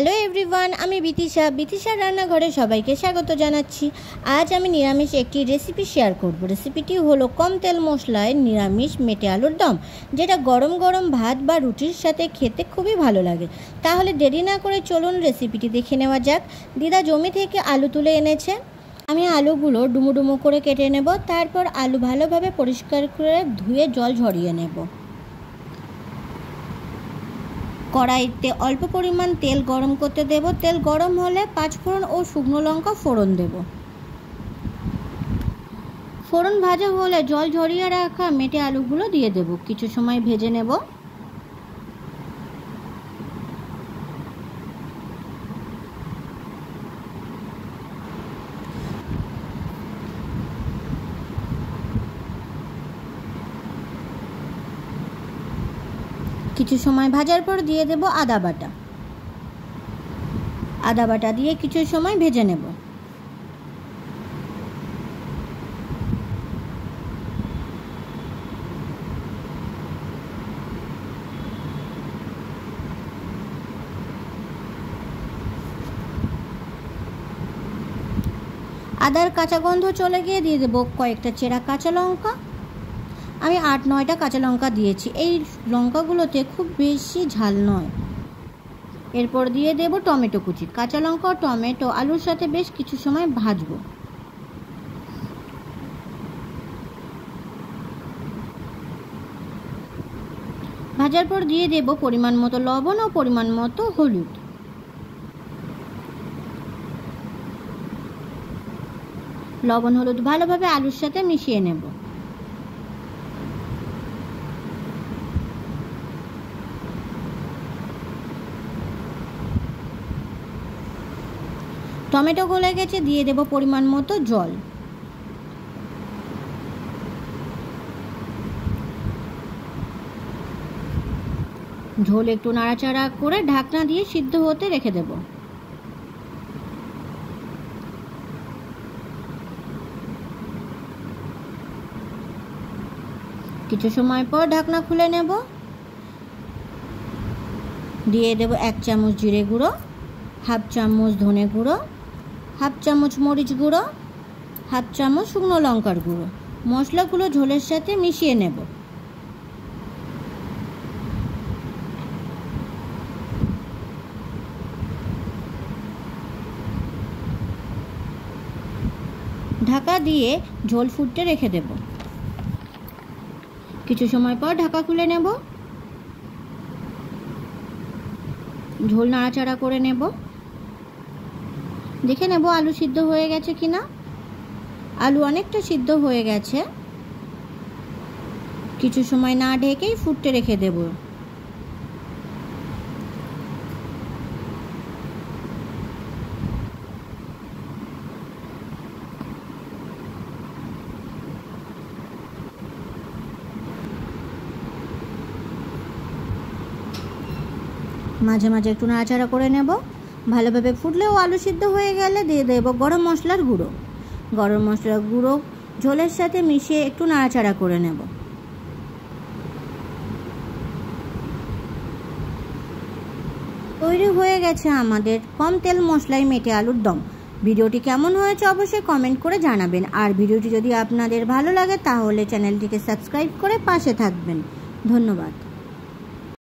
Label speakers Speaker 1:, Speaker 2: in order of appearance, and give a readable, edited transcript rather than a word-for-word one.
Speaker 1: Hello everyone, আমি বিতিশা রান্নাঘরে সবাইকে স্বাগত জানাচ্ছি। আজ আমি নিরামিষ একটি রেসিপি শেয়ার করব। রেসিপিটি হলো কম তেল মশলায় নিরামিষ মেটে আলুর দম, যেটা গরম গরম ভাত বা রুটির সাথে খেতে খুবই ভালো লাগে। তাহলে দেরি না করে চলুন রেসিপিটি দেখে নেওয়া যাক। দিদা জমি থেকে আলু তুলে এনেছে। আমি আলুগুলো ডুমো ডুমো করে কেটে নেব। তারপর আলু ভালোভাবে পরিষ্কার করে ধুয়ে জল ঝরিয়ে নেব। কড়াইতে অল্প পরিমাণ তেল গরম করতে দেব। তেল গরম হলে 5 ফোড়ন ও শুকনো লঙ্কা ফোড়ন দেব। ফোড়ন ভাজা হলে জল ঝরিয়ে রাখা মেটে আলুগুলো দিয়ে দেব। কিছু সময় ভেজে নেব। কিছু সময় ভাজার পর দিয়ে দেব আদা বাটা দিয়ে কিছু সময় ভেজে নেব। আদার কাঁচা গন্ধ চলে গিয়ে দিয়ে দেব কয়েকটা চেরা কাঁচা লঙ্কা। আমি 8-9টা কাঁচা লঙ্কা দিয়েছি। এই লঙ্কাগুলোতে খুব বেশি ঝাল নয়। এরপর দিয়ে দেব টমেটো কুচি। কাঁচা লঙ্কা ও টমেটো আলুর সাথে বেশ কিছু সময় ভাজবো। ভাজার পর দিয়ে দেব পরিমাণ মতো লবণ ও পরিমাণ মতো হলুদ। লবণ হলুদ ভালোভাবে আলুর সাথে মিশিয়ে নেব। টমেটো গলে গেছে, দিয়ে দেব পরিমাণ মতো জল। ঝোল একটু নাড়াচাড়া করে ঢাকনা দিয়ে সিদ্ধ হতে রেখে দেব। কিছু সময় পর ঢাকনা খুলে নেব। দিয়ে দেব 1 চামচ জিরে গুঁড়ো, 1/2 চামচ ধনে গুঁড়ো, 1/2 চামচ মরিচ গুঁড়ো, 1/2 চামচ শুকনো লঙ্কার গুঁড়ো। মশলাগুলো ঝোলের সাথে মিশিয়ে নেব। ঢাকা দিয়ে ঝোল ফুটতে রেখে দেব। কিছু সময় পর ঢাকা খুলে নেব। ঝোল নাড়াচাড়া করে নেব। দেখে নেব আলু সিদ্ধ হয়ে গেছে কিনা। আলু অনেকটা সিদ্ধ হয়ে গেছে। কিছু সময় না ঢেকেই ফুটতে রেখে দেব। মাঝে মাঝে একটু নাড়াচাড়া করে নেব। ভালোভাবে ফুটলেও আলু সিদ্ধ হয়ে গেলে দিয়ে দেব গরম মশলার গুঁড়ো। গরম মশলার গুঁড়ো ঝোলের সাথে মিশিয়ে একটু নাড়াচাড়া করে নেব। তৈরি হয়ে গেছে আমাদের কম তেল মশলায় মেটে আলুর দম। ভিডিওটি কেমন হয়েছে অবশ্যই কমেন্ট করে জানাবেন। আর ভিডিওটি যদি আপনাদের ভালো লাগে তাহলে চ্যানেলটিকে সাবস্ক্রাইব করে পাশে থাকবেন। ধন্যবাদ।